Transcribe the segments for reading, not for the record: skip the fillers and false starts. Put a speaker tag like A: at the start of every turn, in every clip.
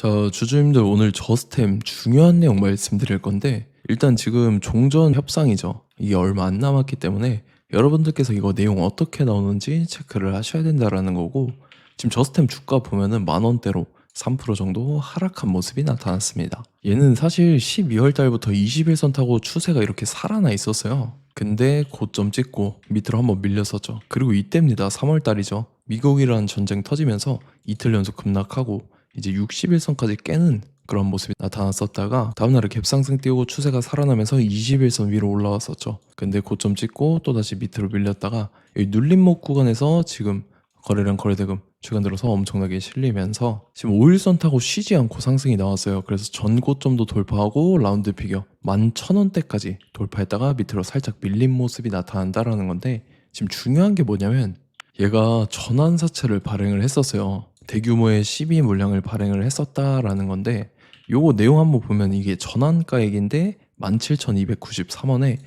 A: 자, 주주님들 오늘 저스템 중요한 내용 말씀드릴 건데 일단 지금 종전 협상이죠. 이게 얼마 안 남았기 때문에 여러분들께서 이거 내용 어떻게 나오는지 체크를 하셔야 된다라는 거고 지금 저스템 주가 보면은 만 원대로 3% 정도 하락한 모습이 나타났습니다. 얘는 사실 12월 달부터 21선 타고 추세가 이렇게 살아나 있었어요. 근데 고점 찍고 밑으로 한번 밀렸었죠. 그리고 이때입니다. 3월 달이죠. 미국이란 전쟁 터지면서 이틀 연속 급락하고 이제 61선까지 깨는 그런 모습이 나타났었다가 다음날에 갭상승 띄우고 추세가 살아나면서 21선 위로 올라왔었죠. 근데 고점 찍고 또다시 밑으로 밀렸다가 여기 눌림목 구간에서 지금 거래량 거래대금 최근 들어서 엄청나게 실리면서 지금 5일선 타고 쉬지 않고 상승이 나왔어요. 그래서 전고점도 돌파하고 라운드 피겨 11,000원대까지 돌파했다가 밑으로 살짝 밀린 모습이 나타난다라는 건데 지금 중요한 게 뭐냐면 얘가 전환사채를 발행을 했었어요. 대규모의 시비 물량을 발행을 했었다라는 건데 요거 내용 한번 보면 이게 전환가액인데 17,293원에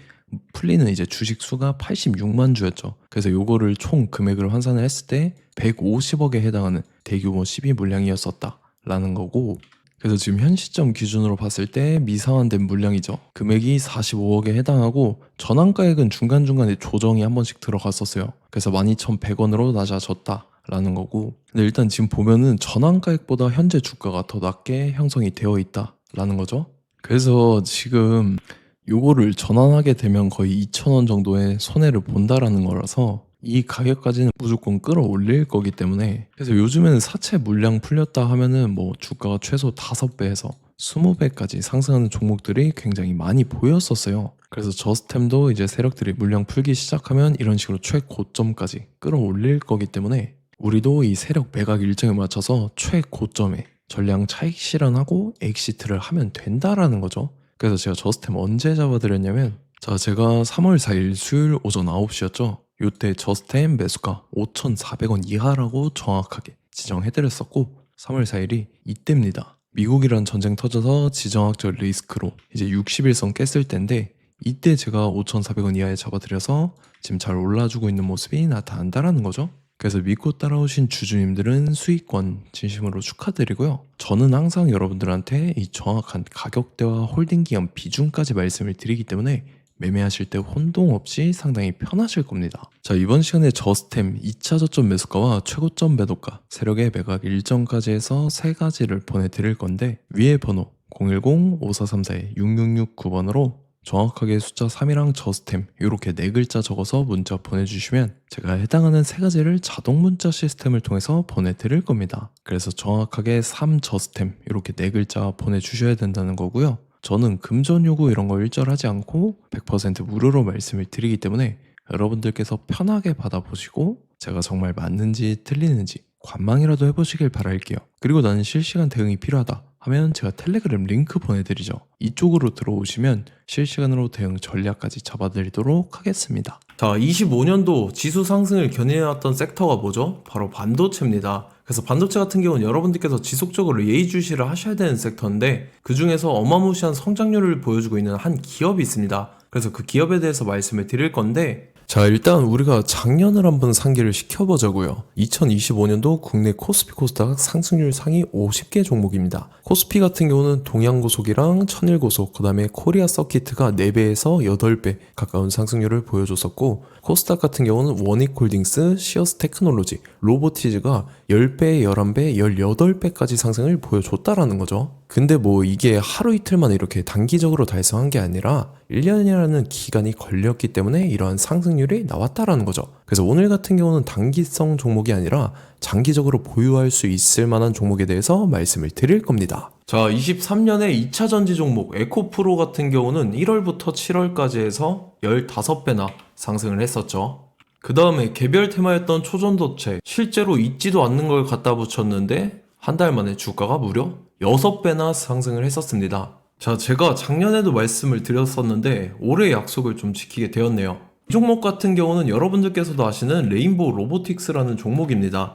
A: 풀리는 이제 주식 수가 86만 주였죠. 그래서 요거를 총 금액을 환산을 했을 때 150억에 해당하는 대규모 시비 물량이었었다라는 거고 그래서 지금 현 시점 기준으로 봤을 때 미상환된 물량이죠. 금액이 45억에 해당하고 전환가액은 중간중간에 조정이 한 번씩 들어갔었어요. 그래서 12,100원으로 낮아졌다라는 거고 근데 일단 지금 보면은 전환가액보다 현재 주가가 더 낮게 형성이 되어 있다라는 거죠. 그래서 지금 요거를 전환하게 되면 거의 2,000원 정도의 손해를 본다라는 거라서 이 가격까지는 무조건 끌어올릴 거기 때문에 그래서 요즘에는 사채 물량 풀렸다 하면은 뭐 주가가 최소 5배에서 20배까지 상승하는 종목들이 굉장히 많이 보였었어요. 그래서 저스템도 이제 세력들이 물량 풀기 시작하면 이런 식으로 최고점까지 끌어올릴 거기 때문에 우리도 이 세력 매각 일정에 맞춰서 최고점에 전량 차익 실현하고 엑시트를 하면 된다라는 거죠. 그래서 제가 저스템 언제 잡아드렸냐면 자 제가 3월 4일 수요일 오전 9시였죠. 요때 저스템 매수가 5,400원 이하라고 정확하게 지정해드렸었고 3월 4일이 이때입니다. 미국이란 전쟁 터져서 지정학적 리스크로 이제 60일선 깼을 때인데 이때 제가 5,400원 이하에 잡아드려서 지금 잘 올라주고 있는 모습이 나타난다라는 거죠. 그래서 믿고 따라오신 주주님들은 수익권 진심으로 축하드리고요. 저는 항상 여러분들한테 이 정확한 가격대와 홀딩 기간 비중까지 말씀을 드리기 때문에 매매하실 때 혼동 없이 상당히 편하실 겁니다. 자, 이번 시간에 저스템 2차 저점 매수가와 최고점 매도가, 세력의 매각 일정까지 해서 3가지를 보내드릴 건데 위에 번호 010-5434-6669번으로 정확하게 숫자 3이랑 저스템 이렇게 4글자 적어서 문자 보내주시면 제가 해당하는 3가지를 자동 문자 시스템을 통해서 보내드릴 겁니다. 그래서 정확하게 3 저스템 이렇게 4글자 보내주셔야 된다는 거고요. 저는 금전 요구 이런 거 일절하지 않고 100% 무료로 말씀을 드리기 때문에 여러분들께서 편하게 받아보시고 제가 정말 맞는지 틀리는지 관망이라도 해보시길 바랄게요. 그리고 나는 실시간 대응이 필요하다 하면 제가 텔레그램 링크 보내드리죠. 이쪽으로 들어오시면 실시간으로 대응 전략까지 잡아드리도록 하겠습니다. 자, 25년도 지수 상승을 견인해왔던 섹터가 뭐죠? 바로 반도체입니다. 그래서 반도체 같은 경우는 여러분들께서 지속적으로 예의주시를 하셔야 되는 섹터인데 그 중에서 어마무시한 성장률을 보여주고 있는 한 기업이 있습니다. 그래서 그 기업에 대해서 말씀을 드릴 건데 자, 일단 우리가 작년을 한번 상기를 시켜보자고요. 2025년도 국내 코스피 코스닥 상승률 상위 50개 종목입니다. 코스피 같은 경우는 동양고속이랑 천일고속, 그 다음에 코리아 서키트가 4배에서 8배 가까운 상승률을 보여줬었고 코스닥 같은 경우는 원익홀딩스, 시어스 테크놀로지, 로보티즈가 10배, 11배, 18배까지 상승을 보여줬다라는 거죠. 근데 뭐 이게 하루 이틀만 이렇게 단기적으로 달성한 게 아니라 1년이라는 기간이 걸렸기 때문에 이러한 상승률이 나왔다라는 거죠. 그래서 오늘 같은 경우는 단기성 종목이 아니라 장기적으로 보유할 수 있을 만한 종목에 대해서 말씀을 드릴 겁니다. 자, 23년에 2차 전지 종목 에코프로 같은 경우는 1월부터 7월까지 해서 15배나 상승을 했었죠. 그 다음에 개별 테마였던 초전도체 실제로 있지도 않는 걸 갖다 붙였는데 한 달 만에 주가가 무려 6배나 상승을 했었습니다. 자, 제가 작년에도 말씀을 드렸었는데 올해 약속을 좀 지키게 되었네요. 이 종목 같은 경우는 여러분들께서도 아시는 레인보우 로보틱스라는 종목입니다.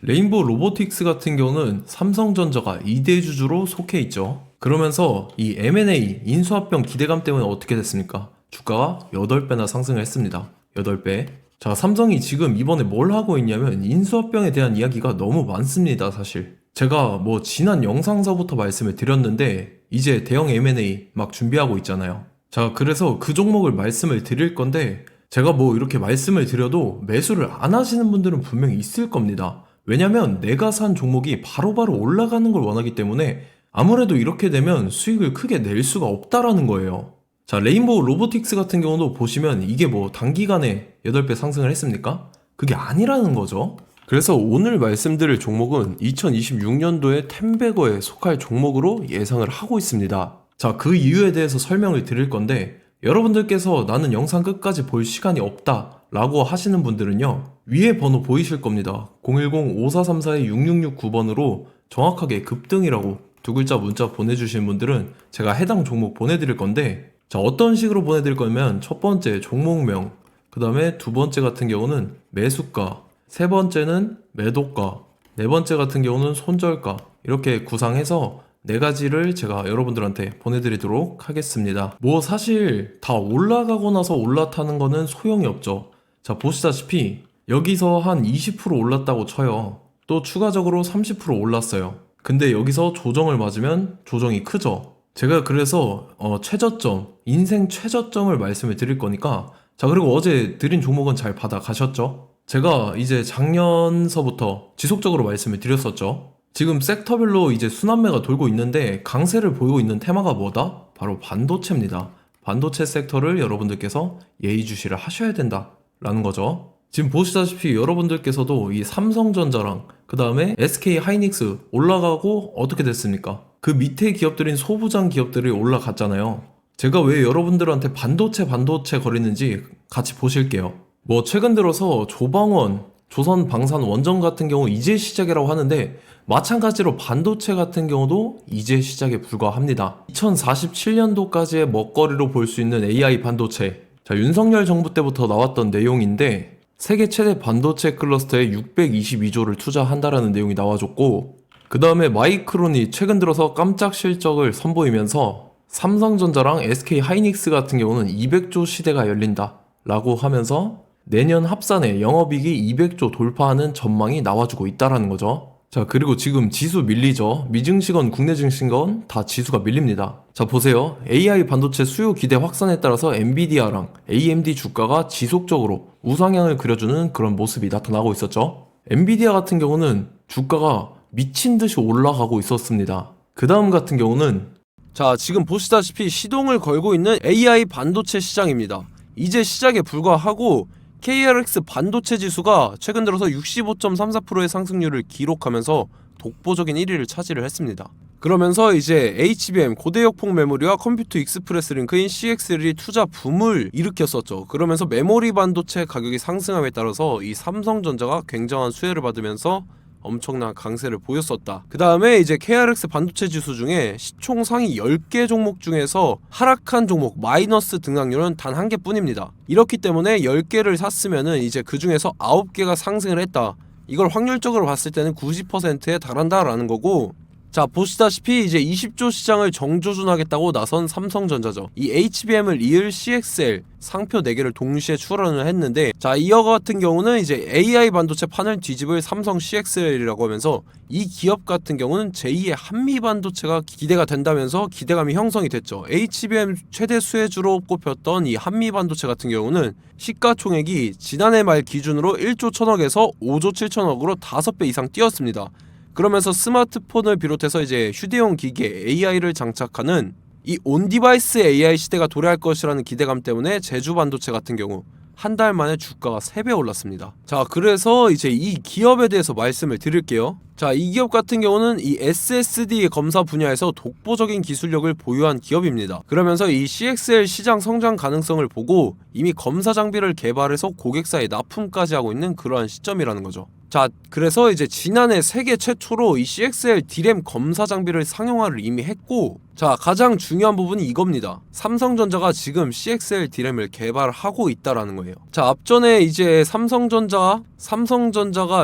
A: 레인보우 로보틱스 같은 경우는 삼성전자가 2대 주주로 속해 있죠. 그러면서 이 M&A 인수합병 기대감 때문에 어떻게 됐습니까? 주가가 8배나 상승을 했습니다. 8배. 자, 삼성이 지금 이번에 뭘 하고 있냐면 인수합병에 대한 이야기가 너무 많습니다, 사실. 제가 뭐 지난 영상서부터 말씀을 드렸는데 이제 대형 M&A 막 준비하고 있잖아요. 자, 그래서 그 종목을 말씀을 드릴 건데 제가 뭐 이렇게 말씀을 드려도 매수를 안 하시는 분들은 분명히 있을 겁니다. 왜냐면 내가 산 종목이 바로바로 올라가는 걸 원하기 때문에 아무래도 이렇게 되면 수익을 크게 낼 수가 없다라는 거예요. 자, 레인보우 로보틱스 같은 경우도 보시면 이게 뭐 단기간에 8배 상승을 했습니까? 그게 아니라는 거죠. 그래서 오늘 말씀드릴 종목은 2026년도에 템베거에 속할 종목으로 예상을 하고 있습니다. 자, 그 이유에 대해서 설명을 드릴 건데 여러분들께서 나는 영상 끝까지 볼 시간이 없다 라고 하시는 분들은요, 위에 번호 보이실 겁니다. 010-5434-6669번으로 정확하게 급등이라고 두 글자 문자 보내주신 분들은 제가 해당 종목 보내드릴 건데, 자, 어떤 식으로 보내드릴 거냐면 첫 번째 종목명, 그 다음에 두 번째 같은 경우는 매수가, 세 번째는 매도가, 네 번째 같은 경우는 손절가, 이렇게 구상해서 네 가지를 제가 여러분들한테 보내드리도록 하겠습니다. 뭐 사실 다 올라가고 나서 올라타는 거는 소용이 없죠. 자, 보시다시피 여기서 한 20% 올랐다고 쳐요. 또 추가적으로 30% 올랐어요. 근데 여기서 조정을 맞으면 조정이 크죠. 제가 그래서 최저점, 인생 최저점을 말씀을 드릴 거니까, 자, 그리고 어제 드린 종목은 잘 받아가셨죠? 제가 이제 작년서부터 지속적으로 말씀을 드렸었죠. 지금 섹터별로 이제 순환매가 돌고 있는데 강세를 보이고 있는 테마가 뭐다? 바로 반도체입니다. 반도체 섹터를 여러분들께서 예의주시를 하셔야 된다라는 거죠. 지금 보시다시피 여러분들께서도 이 삼성전자랑 그 다음에 SK 하이닉스 올라가고 어떻게 됐습니까? 그 밑에 기업들인 소부장 기업들이 올라갔잖아요. 제가 왜 여러분들한테 반도체 거리는지 같이 보실게요. 뭐 최근 들어서 조방원, 조선방산원전 같은 경우 이제 시작이라고 하는데 마찬가지로 반도체 같은 경우도 이제 시작에 불과합니다. 2047년도까지의 먹거리로 볼 수 있는 AI 반도체. 자, 윤석열 정부 때부터 나왔던 내용인데 세계 최대 반도체 클러스터에 622조를 투자한다라는 내용이 나와줬고, 그 다음에 마이크론이 최근 들어서 깜짝 실적을 선보이면서 삼성전자랑 SK 하이닉스 같은 경우는 200조 시대가 열린다 라고 하면서 내년 합산에 영업이익이 200조 돌파하는 전망이 나와주고 있다라는 거죠. 자, 그리고 지금 지수 밀리죠. 미증시건 국내 증시건 다 지수가 밀립니다. 자, 보세요. AI 반도체 수요 기대 확산에 따라서 엔비디아랑 AMD 주가가 지속적으로 우상향을 그려주는 그런 모습이 나타나고 있었죠. 엔비디아 같은 경우는 주가가 미친 듯이 올라가고 있었습니다. 그 다음 같은 경우는, 자, 지금 보시다시피 시동을 걸고 있는 AI 반도체 시장입니다. 이제 시작에 불과하고 KRX 반도체 지수가 최근 들어서 65.34%의 상승률을 기록하면서 독보적인 1위를 차지를 했습니다. 그러면서 이제 HBM 고대역폭 메모리와 컴퓨터 익스프레스 링크인 CXL이 투자 붐을 일으켰었죠. 그러면서 메모리 반도체 가격이 상승함에 따라서 이 삼성전자가 굉장한 수혜를 받으면서 엄청난 강세를 보였었다. 그 다음에 이제 KRX 반도체 지수 중에 시총 상위 10개 종목 중에서 하락한 종목 마이너스 등락률은 단 1개뿐입니다. 이렇기 때문에 10개를 샀으면은 이제 그 중에서 9개가 상승을 했다. 이걸 확률적으로 봤을 때는 90%에 달한다라는 거고, 자, 보시다시피 이제 20조 시장을 정조준하겠다고 나선 삼성전자죠. 이 HBM을 이을 CXL 상표 4개를 동시에 출원을 했는데, 자, 이어 같은 경우는 이제 AI 반도체 판을 뒤집을 삼성 CXL이라고 하면서 이 기업 같은 경우는 제2의 한미 반도체가 기대가 된다면서 기대감이 형성이 됐죠. HBM 최대 수혜주로 꼽혔던 이 한미 반도체 같은 경우는 시가총액이 지난해 말 기준으로 1조 1000억에서 5조 7천억으로 5배 이상 뛰었습니다. 그러면서 스마트폰을 비롯해서 이제 휴대용 기기에 AI를 장착하는 이 온디바이스 AI 시대가 도래할 것이라는 기대감 때문에 제주 반도체 같은 경우 한 달 만에 주가가 3배 올랐습니다. 자, 그래서 이제 이 기업에 대해서 말씀을 드릴게요. 자, 이 기업 같은 경우는 이 SSD 검사 분야에서 독보적인 기술력을 보유한 기업입니다. 그러면서 이 CXL 시장 성장 가능성을 보고 이미 검사 장비를 개발해서 고객사에 납품까지 하고 있는 그러한 시점이라는 거죠. 자, 그래서 이제 지난해 세계 최초로 이 CXL D램 검사 장비를 상용화를 이미 했고, 자, 가장 중요한 부분이 이겁니다. 삼성전자가 지금 CXL D램을 개발하고 있다라는 거예요. 자, 앞전에 이제 삼성전자가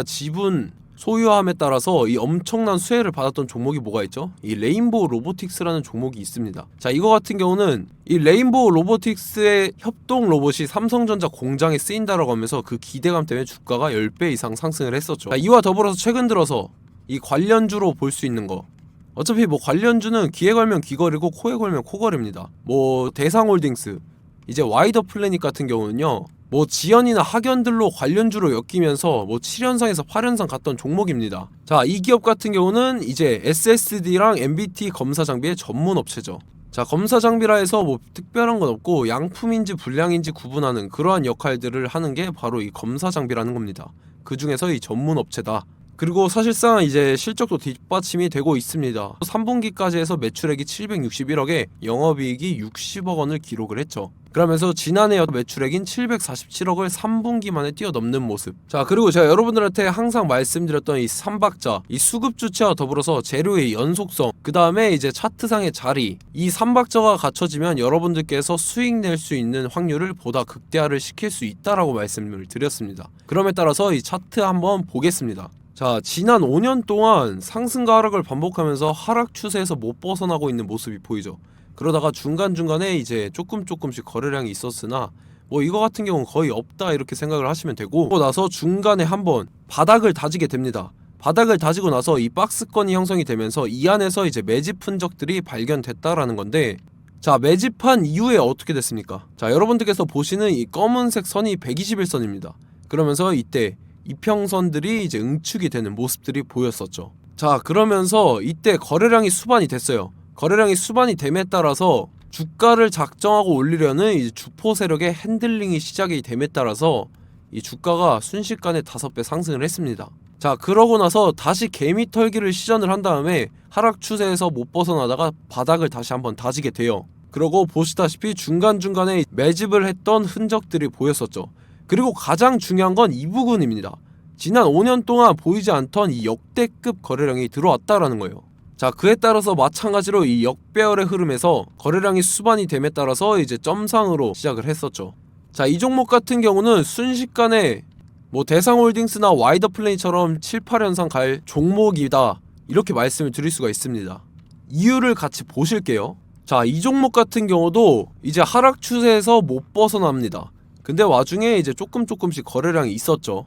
A: 지분 소유함에 따라서 이 엄청난 수혜를 받았던 종목이 뭐가 있죠? 이 레인보우 로보틱스라는 종목이 있습니다. 자, 이거 같은 경우는 이 레인보우 로보틱스의 협동 로봇이 삼성전자 공장에 쓰인다라고 하면서 그 기대감 때문에 주가가 10배 이상 상승을 했었죠. 자, 이와 더불어서 최근 들어서
B: 이 관련주로 볼 수 있는 거. 어차피 뭐 관련주는 귀에 걸면 귀걸이고 코에 걸면 코걸이입니다. 뭐 대상홀딩스, 이제 와이더 플래닛 같은 경우는요, 뭐 지연이나 학연들로 관련주로 엮이면서 뭐 7연상에서 8연상 갔던 종목입니다. 자, 이 기업 같은 경우는 이제 SSD랑 MBT 검사 장비의 전문 업체죠. 자, 검사 장비라 해서 뭐 특별한 건 없고 양품인지 불량인지 구분하는 그러한 역할들을 하는 게 바로 이 검사 장비라는 겁니다. 그 중에서 이 전문 업체다. 그리고 사실상 이제 실적도 뒷받침이 되고 있습니다. 3분기까지 해서 매출액이 761억에 영업이익이 60억 원을 기록을 했죠. 그러면서 지난해 매출액인 747억을 3분기 만에 뛰어넘는 모습. 자, 그리고 제가 여러분들한테 항상 말씀드렸던 이 3박자, 이 수급 주체와 더불어서 재료의 연속성, 그 다음에 이제 차트상의 자리, 이 3박자가 갖춰지면 여러분들께서 수익 낼 수 있는 확률을 보다 극대화를 시킬 수 있다라고 말씀을 드렸습니다. 그럼에 따라서 이 차트 한번 보겠습니다. 자, 지난 5년 동안 상승과 하락을 반복하면서 하락 추세에서 못 벗어나고 있는 모습이 보이죠. 그러다가 중간중간에 이제 조금씩 거래량이 있었으나 뭐 이거 같은 경우는 거의 없다 이렇게 생각을 하시면 되고, 그러고 나서 중간에 한번 바닥을 다지게 됩니다. 바닥을 다지고 나서 이 박스권이 형성이 되면서 이 안에서 이제 매집 흔적들이 발견됐다라는 건데, 자, 매집한 이후에 어떻게 됐습니까? 자, 여러분들께서 보시는 이 검은색 선이 121선입니다. 그러면서 이때 이평선들이 이제 응축이 되는 모습들이 보였었죠. 자, 그러면서 이때 거래량이 수반이 됐어요. 거래량이 수반이 됨에 따라서 주가를 작정하고 올리려는 이 주포 세력의 핸들링이 시작이 됨에 따라서 이 주가가 순식간에 5배 상승을 했습니다. 자, 그러고 나서 다시 개미 털기를 시전을 한 다음에 하락 추세에서 못 벗어나다가 바닥을 다시 한번 다지게 돼요. 그러고 보시다시피 중간중간에 매집을 했던 흔적들이 보였었죠. 그리고 가장 중요한 건 이 부분입니다. 지난 5년 동안 보이지 않던 이 역대급 거래량이 들어왔다라는 거예요. 자, 그에 따라서 마찬가지로 이 역배열의 흐름에서 거래량이 수반이 됨에 따라서 이제 점상으로 시작을 했었죠. 자, 이 종목 같은 경우는 순식간에 뭐 대상홀딩스나 와이더 플레이처럼 7, 8연상 갈 종목이다 이렇게 말씀을 드릴 수가 있습니다. 이유를 같이 보실게요. 자, 이 종목 같은 경우도 이제 하락 추세에서 못 벗어납니다. 근데 와중에 이제 조금씩 거래량이 있었죠.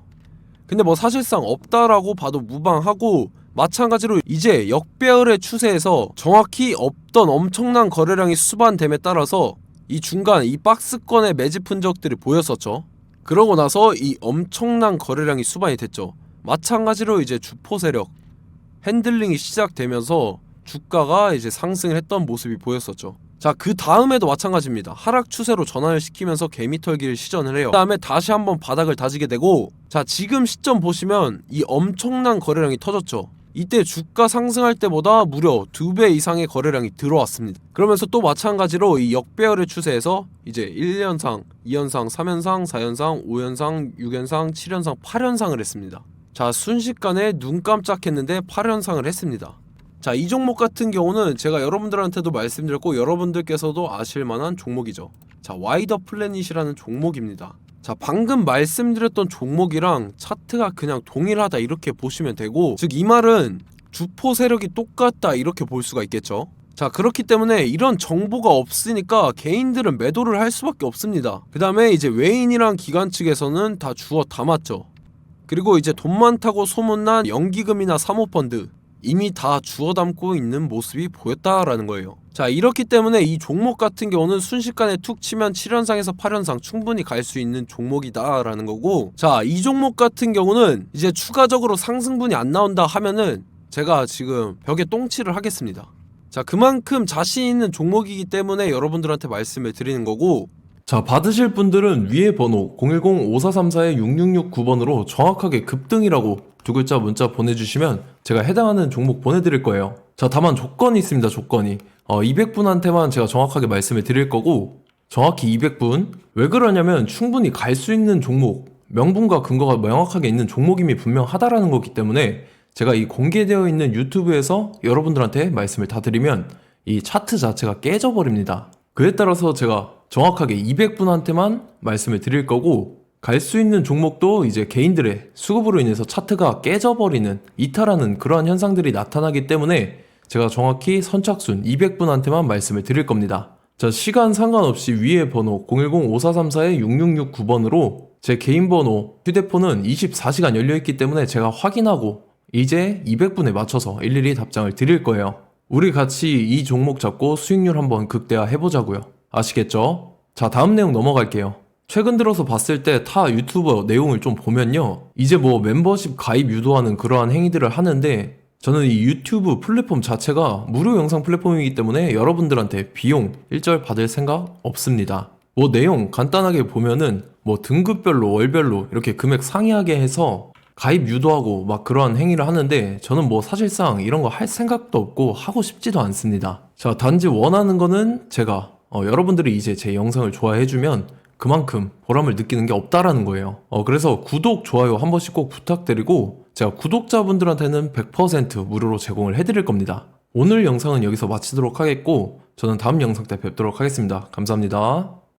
B: 근데 뭐 사실상 없다라고 봐도 무방하고, 마찬가지로 이제 역배열의 추세에서 정확히 없던 엄청난 거래량이 수반됨에 따라서 이 중간 이 박스권의 매집 흔적들이 보였었죠. 그러고 나서 이 엄청난 거래량이 수반이 됐죠. 마찬가지로 이제 주포 세력 핸들링이 시작되면서 주가가 이제 상승을 했던 모습이 보였었죠. 자, 그 다음에도 마찬가지입니다. 하락 추세로 전환을 시키면서 개미털기를 시전을 해요. 그 다음에 다시 한번 바닥을 다지게 되고, 자, 지금 시점 보시면 이 엄청난 거래량이 터졌죠. 이때 주가 상승할 때보다 무려 2배 이상의 거래량이 들어왔습니다. 그러면서 또 마찬가지로 이 역배열의 추세에서 이제 1연상, 2연상, 3연상, 4연상, 5연상, 6연상, 7연상, 8연상을 했습니다. 자, 순식간에 눈 깜짝했는데 8연상을 했습니다. 자, 이 종목 같은 경우는 제가 여러분들한테도 말씀드렸고 여러분들께서도 아실만한 종목이죠. 자, 와이더 플래닛이라는 종목입니다. 자, 방금 말씀드렸던 종목이랑 차트가 그냥 동일하다 이렇게 보시면 되고, 즉 이 말은 주포 세력이 똑같다 이렇게 볼 수가 있겠죠. 자, 그렇기 때문에 이런 정보가 없으니까 개인들은 매도를 할 수밖에 없습니다. 그 다음에 이제 외인이랑 기관 측에서는 다 주워 담았죠. 그리고 이제 돈 많다고 소문난 연기금이나 사모펀드 이미 다 주워 담고 있는 모습이 보였다라는 거예요. 자, 이렇기 때문에 이 종목 같은 경우는 순식간에 툭 치면 7연상에서 8연상 충분히 갈 수 있는 종목이다 라는 거고, 자, 이 종목 같은 경우는 이제 추가적으로 상승분이 안 나온다 하면은 제가 지금 벽에 똥칠을 하겠습니다. 자, 그만큼 자신 있는 종목이기 때문에 여러분들한테 말씀을 드리는 거고,
A: 자, 받으실 분들은 위에 번호 010-5434-6669번으로 정확하게 급등이라고 두 글자 문자 보내주시면 제가 해당하는 종목 보내드릴 거예요. 자, 다만 조건이 있습니다. 조건이 200분한테만 제가 정확하게 말씀을 드릴 거고, 정확히 200분. 왜 그러냐면 충분히 갈 수 있는 종목, 명분과 근거가 명확하게 있는 종목임이 분명하다라는 거기 때문에 제가 이 공개되어 있는 유튜브에서 여러분들한테 말씀을 다 드리면 이 차트 자체가 깨져버립니다. 그에 따라서 제가 정확하게 200분한테만 말씀을 드릴 거고, 갈 수 있는 종목도 이제 개인들의 수급으로 인해서 차트가 깨져버리는, 이탈하는 그러한 현상들이 나타나기 때문에 제가 정확히 선착순 200분한테만 말씀을 드릴 겁니다. 자, 시간 상관없이 위에 번호 010-5434-6669번으로 제 개인 번호, 휴대폰은 24시간 열려있기 때문에 제가 확인하고 이제 200분에 맞춰서 일일이 답장을 드릴 거예요. 우리 같이 이 종목 잡고 수익률 한번 극대화 해보자고요. 아시겠죠? 자, 다음 내용 넘어갈게요. 최근 들어서 봤을 때 타 유튜버 내용을 좀 보면요. 이제 뭐 멤버십 가입 유도하는 그러한 행위들을 하는데 저는 이 유튜브 플랫폼 자체가 무료 영상 플랫폼이기 때문에 여러분들한테 비용 일절 받을 생각 없습니다. 뭐 내용 간단하게 보면은 뭐 등급별로 월별로 이렇게 금액 상이하게 해서 가입 유도하고 막 그러한 행위를 하는데 저는 뭐 사실상 이런 거 할 생각도 없고 하고 싶지도 않습니다. 자, 단지 원하는 거는 제가 여러분들이 이제 제 영상을 좋아해주면 그만큼 보람을 느끼는 게 없다라는 거예요. 그래서 구독, 좋아요 한 번씩 꼭 부탁드리고 제가 구독자분들한테는 100% 무료로 제공을 해드릴 겁니다. 오늘 영상은 여기서 마치도록 하겠고 저는 다음 영상 때 뵙도록 하겠습니다. 감사합니다.